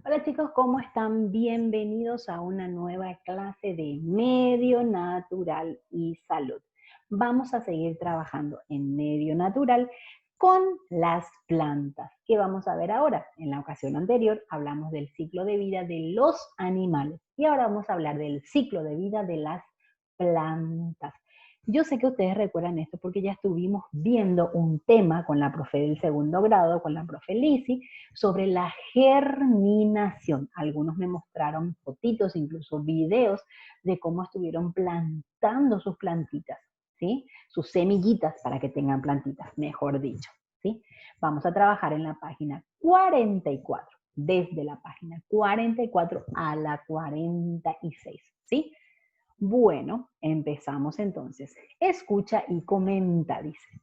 Hola chicos, ¿cómo están? Bienvenidos a una nueva clase de medio natural y salud. Vamos a seguir trabajando en medio natural con las plantas. ¿Qué vamos a ver ahora? En la ocasión anterior hablamos del ciclo de vida de los animales y ahora vamos a hablar del ciclo de vida de las plantas. Yo sé que ustedes recuerdan esto porque ya estuvimos viendo un tema con la profe del segundo grado, con la profe Lizzy, sobre la germinación. Algunos me mostraron fotitos, incluso videos de cómo estuvieron plantando sus plantitas, ¿sí? Sus semillitas para que tengan plantitas, mejor dicho, ¿sí? Vamos a trabajar en la página 44, desde la página 44 a la 46, ¿sí? Bueno, empezamos entonces. Escucha y comenta, dice.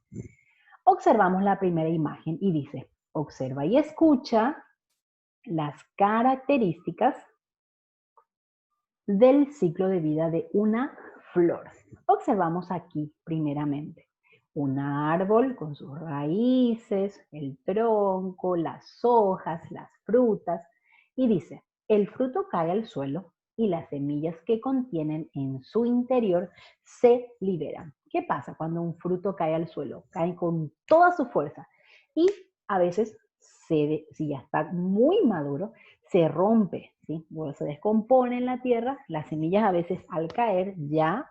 Observamos la primera imagen y dice, observa y escucha las características del ciclo de vida de una flor. Observamos aquí primeramente un árbol con sus raíces, el tronco, las hojas, las frutas y dice, el fruto cae al suelo y las semillas que contienen en su interior se liberan. ¿Qué pasa cuando un fruto cae al suelo? Cae con toda su fuerza y a veces, si ya está muy maduro, se rompe, ¿sí? O se descompone en la tierra, las semillas a veces al caer ya,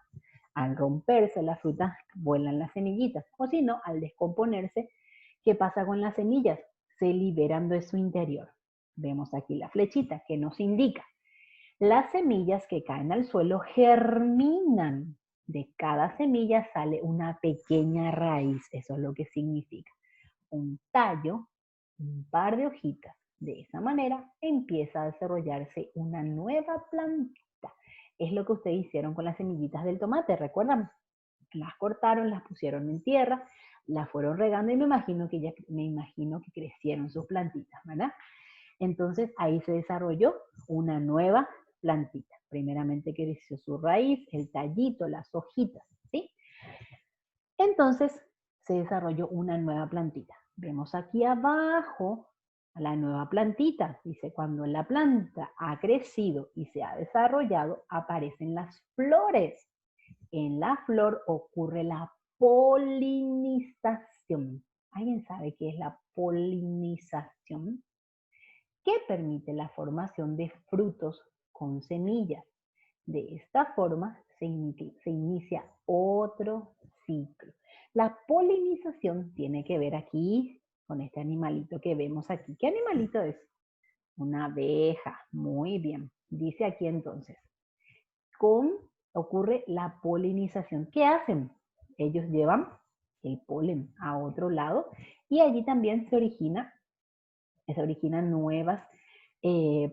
al romperse las frutas, vuelan las semillitas. O si no, al descomponerse, ¿qué pasa con las semillas? Se liberan de su interior. Vemos aquí la flechita que nos indica. Las semillas que caen al suelo germinan. De cada semilla sale una pequeña raíz, eso es lo que significa. Un tallo, un par de hojitas. De esa manera empieza a desarrollarse una nueva plantita. Es lo que ustedes hicieron con las semillitas del tomate, ¿recuerdan? Las cortaron, las pusieron en tierra, las fueron regando y me imagino que crecieron sus plantitas, ¿verdad? Entonces ahí se desarrolló una nueva plantita. Primeramente creció su raíz, el tallito, las hojitas, ¿sí? Entonces se desarrolló una nueva plantita. Vemos aquí abajo la nueva plantita. Dice, cuando la planta ha crecido y se ha desarrollado, aparecen las flores. En la flor ocurre la polinización. ¿Alguien sabe qué es la polinización? Que permite la formación de frutos con semillas. De esta forma se inicia otro ciclo. La polinización tiene que ver aquí con este animalito que vemos aquí. ¿Qué animalito es? Una abeja. Muy bien. Dice aquí entonces, con ocurre la polinización. ¿Qué hacen? Ellos llevan el polen a otro lado y allí también se originan nuevas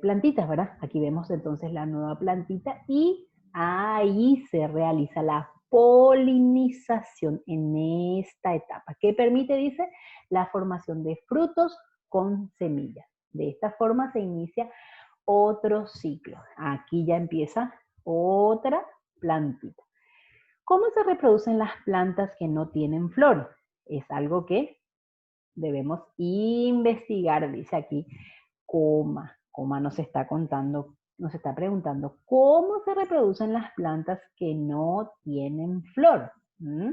plantitas, ¿verdad? Aquí vemos entonces la nueva plantita y ahí se realiza la polinización en esta etapa. ¿Qué permite? Dice, la formación de frutos con semillas. De esta forma se inicia otro ciclo. Aquí ya empieza otra plantita. ¿Cómo se reproducen las plantas que no tienen flor? Es algo que debemos investigar, dice aquí Coma nos está contando, nos está preguntando cómo se reproducen las plantas que no tienen flor. ¿Mm?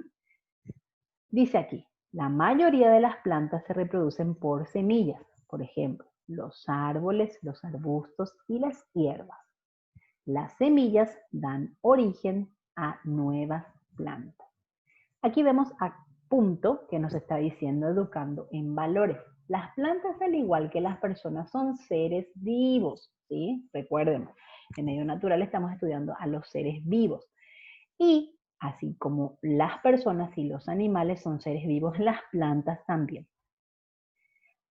Dice aquí, la mayoría de las plantas se reproducen por semillas, por ejemplo, los árboles, los arbustos y las hierbas. Las semillas dan origen a nuevas plantas. Aquí vemos a punto que nos está diciendo educando en valores. Las plantas, al igual que las personas, son seres vivos, ¿sí? Recuerden, en medio natural estamos estudiando a los seres vivos. Y así como las personas y los animales son seres vivos, las plantas también.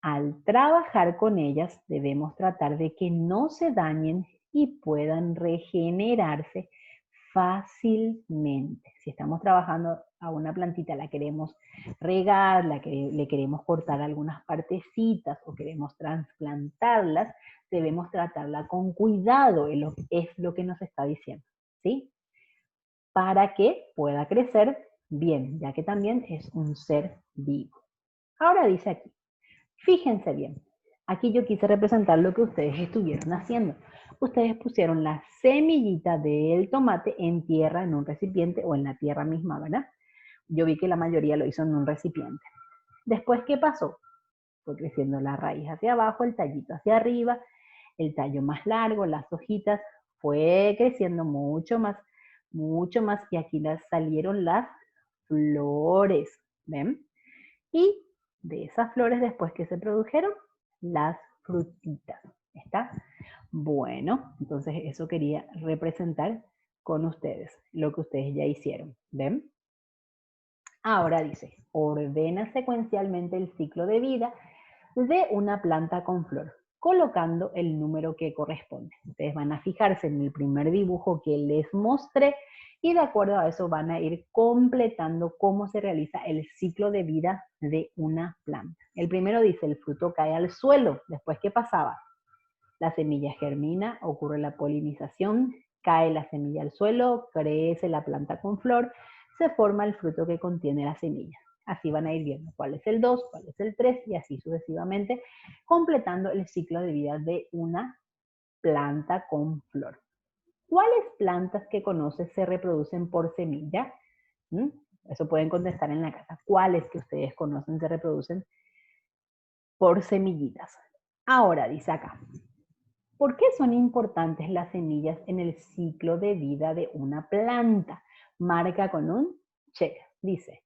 Al trabajar con ellas debemos tratar de que no se dañen y puedan regenerarse fácilmente. Si estamos trabajando a una plantita, la queremos regar, le queremos cortar algunas partecitas o queremos trasplantarlas, debemos tratarla con cuidado, es lo que nos está diciendo, ¿sí? Para que pueda crecer bien, ya que también es un ser vivo. Ahora dice aquí, fíjense bien, Aquí yo quise representar lo que ustedes estuvieron haciendo. Ustedes pusieron la semillita del tomate en tierra, en un recipiente o en la tierra misma, ¿verdad? Yo vi que la mayoría lo hizo en un recipiente. Después, ¿qué pasó? Fue creciendo la raíz hacia abajo, el tallito hacia arriba, el tallo más largo, las hojitas, fue creciendo mucho más, y aquí salieron las flores, ¿ven? Y de esas flores después que se produjeron, las frutitas, ¿está? Bueno, entonces eso quería representar con ustedes, lo que ustedes ya hicieron, ¿ven? Ahora dice, ordena secuencialmente el ciclo de vida de una planta con flor, colocando el número que corresponde. Ustedes van a fijarse en el primer dibujo que les mostré y de acuerdo a eso van a ir completando cómo se realiza el ciclo de vida de una planta. El primero dice, el fruto cae al suelo. Después, ¿qué pasaba? La semilla germina, ocurre la polinización, cae la semilla al suelo, crece la planta con flor, se forma el fruto que contiene la semilla. Así van a ir viendo cuál es el 2, cuál es el 3 y así sucesivamente, completando el ciclo de vida de una planta con flor. ¿Cuáles plantas que conoces se reproducen por semilla? Eso pueden contestar en la casa. ¿Cuáles que ustedes conocen se reproducen por semillitas? Ahora dice acá, ¿por qué son importantes las semillas en el ciclo de vida de una planta? Marca con un check. Dice,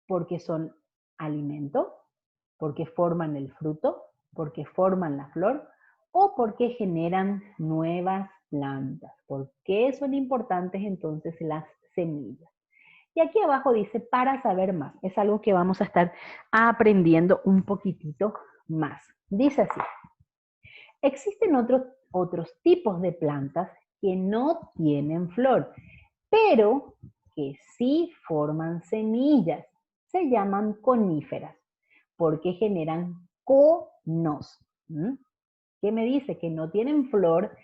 porque son alimento, porque forman el fruto, porque forman la flor o porque generan nuevas plantas. ¿Por qué son importantes entonces las semillas? Y aquí abajo dice, para saber más. Es algo que vamos a estar aprendiendo un poquitito más. Dice así, existen otros tipos de plantas que no tienen flor, pero que sí forman semillas. Se llaman coníferas porque generan conos. ¿Qué me dice? Que no tienen flor,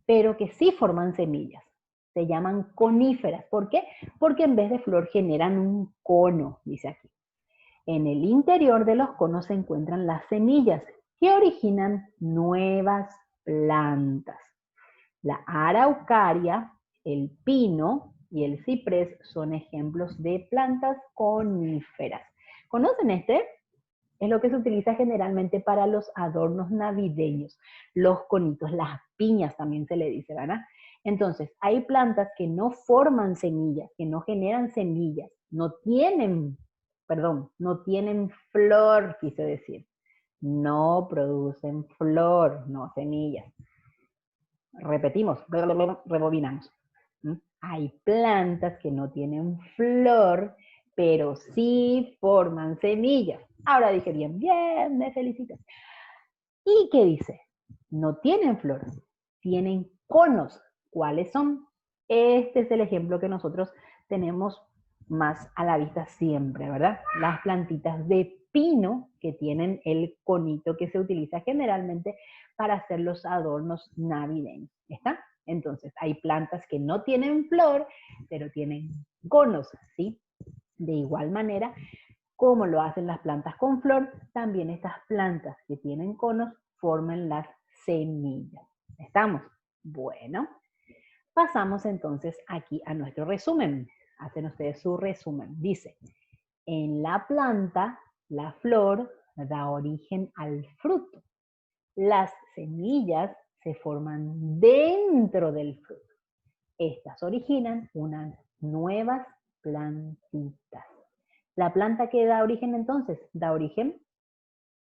pero que sí forman semillas. Se llaman coníferas. ¿Por qué? Porque en vez de flor generan un cono, dice aquí. En el interior de los conos se encuentran las semillas que originan nuevas plantas. La araucaria, el pino y el ciprés son ejemplos de plantas coníferas. ¿Conocen este? Es lo que se utiliza generalmente para los adornos navideños, los conitos, las piñas también se le dice, ¿verdad? Entonces, hay plantas que no forman semillas, que no generan semillas, no tienen flor, quise decir. No producen flor, no semillas. Repetimos, rebobinamos. Hay plantas que no tienen flor, pero sí forman semillas. Ahora dije bien, bien, me felicito. ¿Y qué dice? No tienen flor, tienen conos. ¿Cuáles son? Este es el ejemplo que nosotros tenemos más a la vista siempre, ¿verdad? Las plantitas de pino que tienen el conito que se utiliza generalmente para hacer los adornos navideños. ¿Está? Entonces, hay plantas que no tienen flor, pero tienen conos, ¿sí? De igual manera, como lo hacen las plantas con flor, también estas plantas que tienen conos forman las semillas. ¿Estamos? Bueno, pasamos entonces aquí a nuestro resumen. Hacen ustedes su resumen. Dice, en la planta, la flor da origen al fruto. Las semillas se forman dentro del fruto. Estas originan unas nuevas plantitas. La planta que da origen entonces, da origen,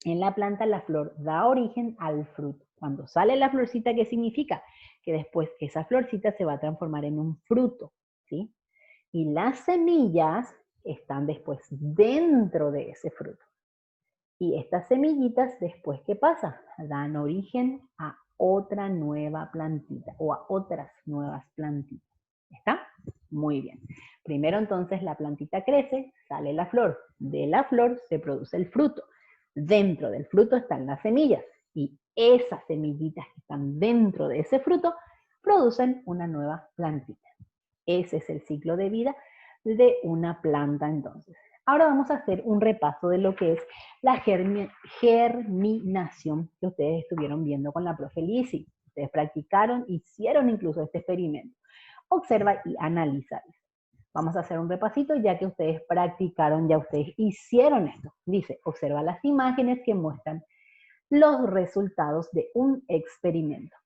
en la planta la flor da origen al fruto. Cuando sale la florcita, ¿qué significa? Que después esa florcita se va a transformar en un fruto, ¿sí? Y las semillas están después dentro de ese fruto. Y estas semillitas después, ¿qué pasa? Dan origen a otra nueva plantita o a otras nuevas plantitas. ¿Está? Muy bien. Primero entonces la plantita crece, sale la flor. De la flor se produce el fruto. Dentro del fruto están las semillas. Y esas semillitas que están dentro de ese fruto producen una nueva plantita. Ese es el ciclo de vida de una planta entonces. Ahora vamos a hacer un repaso de lo que es la germinación que ustedes estuvieron viendo con la profe Lizzy. Ustedes practicaron, hicieron incluso este experimento. Observa y analiza. Vamos a hacer un repasito ya que ustedes practicaron, ya ustedes hicieron esto. Dice, observa las imágenes que muestran los resultados de un experimento.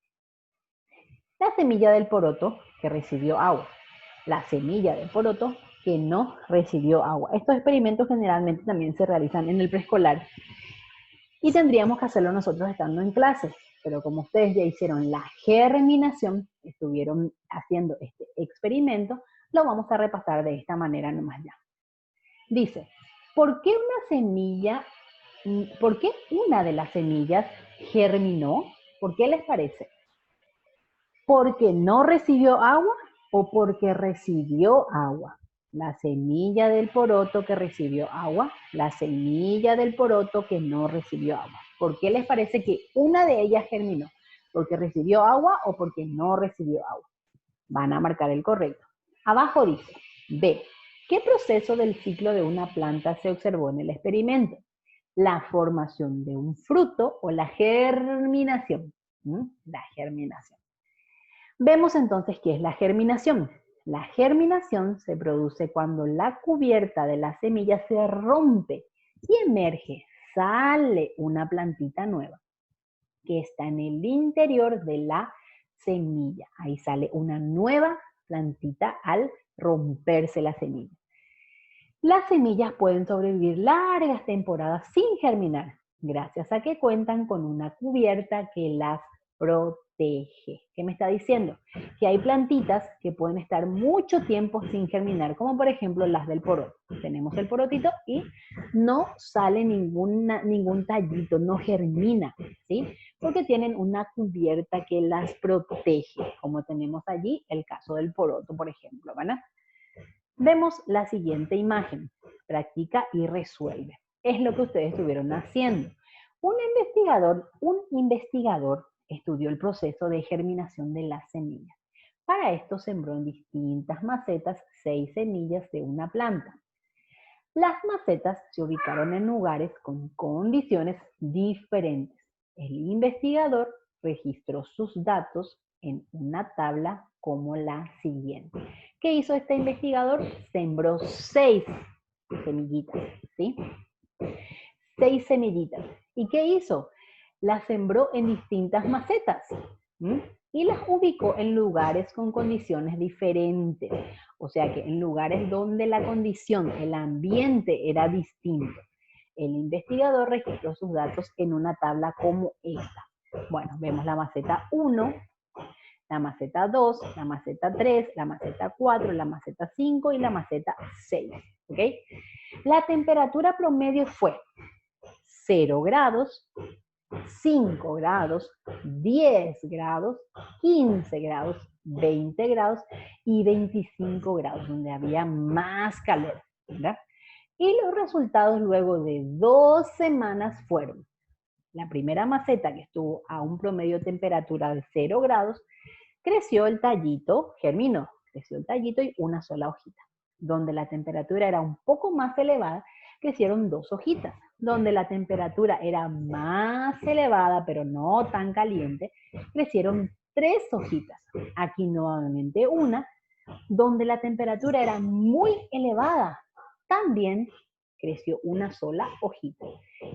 La semilla del poroto que recibió agua. La semilla del poroto que no recibió agua. Estos experimentos generalmente también se realizan en el preescolar y tendríamos que hacerlo nosotros estando en clase. Pero como ustedes ya hicieron la germinación, estuvieron haciendo este experimento, lo vamos a repasar de esta manera nomás ya. Dice, ¿por qué una de las semillas germinó? ¿Por qué les parece? ¿Porque no recibió agua o porque recibió agua? La semilla del poroto que recibió agua, la semilla del poroto que no recibió agua. ¿Por qué les parece que una de ellas germinó? ¿Porque recibió agua o porque no recibió agua? Van a marcar el correcto. Abajo dice, B. ¿Qué proceso del ciclo de una planta se observó en el experimento? ¿La formación de un fruto o la germinación? La germinación. Vemos entonces qué es la germinación. La germinación se produce cuando la cubierta de la semilla se rompe y emerge, sale una plantita nueva que está en el interior de la semilla. Ahí sale una nueva plantita al romperse la semilla. Las semillas pueden sobrevivir largas temporadas sin germinar, gracias a que cuentan con una cubierta que las protege. ¿Qué me está diciendo? Que hay plantitas que pueden estar mucho tiempo sin germinar, como por ejemplo las del poroto. Tenemos el porotito y no sale ningún tallito, no germina, ¿sí? Porque tienen una cubierta que las protege, como tenemos allí el caso del poroto, por ejemplo, ¿verdad? Vemos la siguiente imagen. Practica y resuelve. Es lo que ustedes estuvieron haciendo. Un investigador estudió el proceso de germinación de las semillas. Para esto sembró en distintas macetas 6 semillas de una planta. Las macetas se ubicaron en lugares con condiciones diferentes. El investigador registró sus datos en una tabla como la siguiente. ¿Qué hizo este investigador? Sembró 6 semillitas, ¿sí? 6 semillitas. ¿Y qué hizo? Las sembró en distintas macetas. Y las ubicó en lugares con condiciones diferentes. O sea que en lugares donde la condición, el ambiente era distinto. El investigador registró sus datos en una tabla como esta. Bueno, vemos la maceta 1, la maceta 2, la maceta 3, la maceta 4, la maceta 5 y la maceta 6. ¿Ok? La temperatura promedio fue 0 grados, 5 grados, 10 grados, 15 grados, 20 grados y 25 grados, donde había más calor, ¿verdad? Y los resultados luego de 2 semanas fueron: la primera maceta, que estuvo a un promedio de temperatura de 0 grados, creció el tallito, germinó, creció el tallito y una sola hojita. Donde la temperatura era un poco más elevada, crecieron 2 hojitas. Donde la temperatura era más elevada, pero no tan caliente, crecieron 3 hojitas. Aquí nuevamente una. Donde la temperatura era muy elevada, también creció una sola hojita.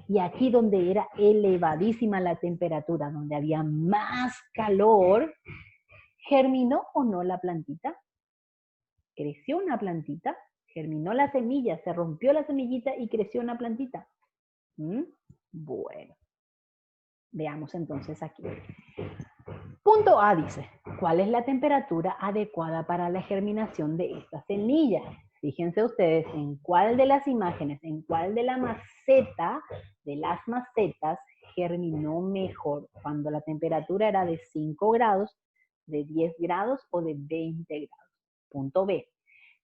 Y aquí donde era elevadísima la temperatura, donde había más calor, ¿germinó o no la plantita? ¿Creció una plantita? ¿Germinó la semilla? ¿Se rompió la semillita y creció una plantita? Bueno, veamos entonces aquí. Punto A dice, ¿cuál es la temperatura adecuada para la germinación de esta semilla? Fíjense ustedes en cuál de las imágenes, en cuál de las macetas germinó mejor, cuando la temperatura era de 5 grados, de 10 grados o de 20 grados. Punto B.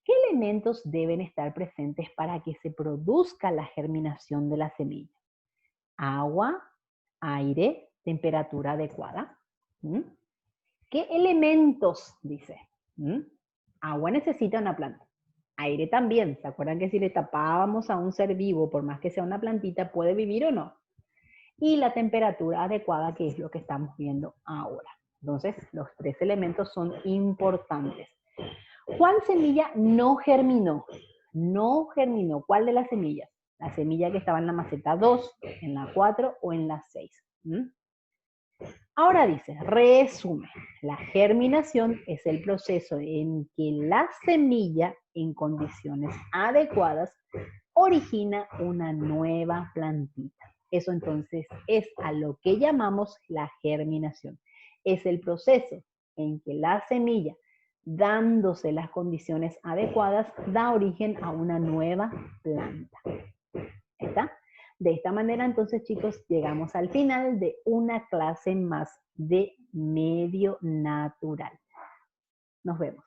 ¿Qué elementos deben estar presentes para que se produzca la germinación de la semilla? Agua, aire, temperatura adecuada. ¿Qué elementos, dice? Agua necesita una planta. Aire también. ¿Se acuerdan que si le tapábamos a un ser vivo, por más que sea una plantita, puede vivir o no? Y la temperatura adecuada, que es lo que estamos viendo ahora. Entonces, los tres elementos son importantes. ¿Cuál semilla no germinó? No germinó. ¿Cuál de las semillas? La semilla que estaba en la maceta 2, en la 4 o en la 6. Ahora dice, resume, la germinación es el proceso en que la semilla, en condiciones adecuadas, origina una nueva plantita. Eso entonces es a lo que llamamos la germinación. Es el proceso en que la semilla, dándose las condiciones adecuadas, da origen a una nueva planta. ¿Está? De esta manera, entonces, chicos, llegamos al final de una clase más de medio natural. Nos vemos.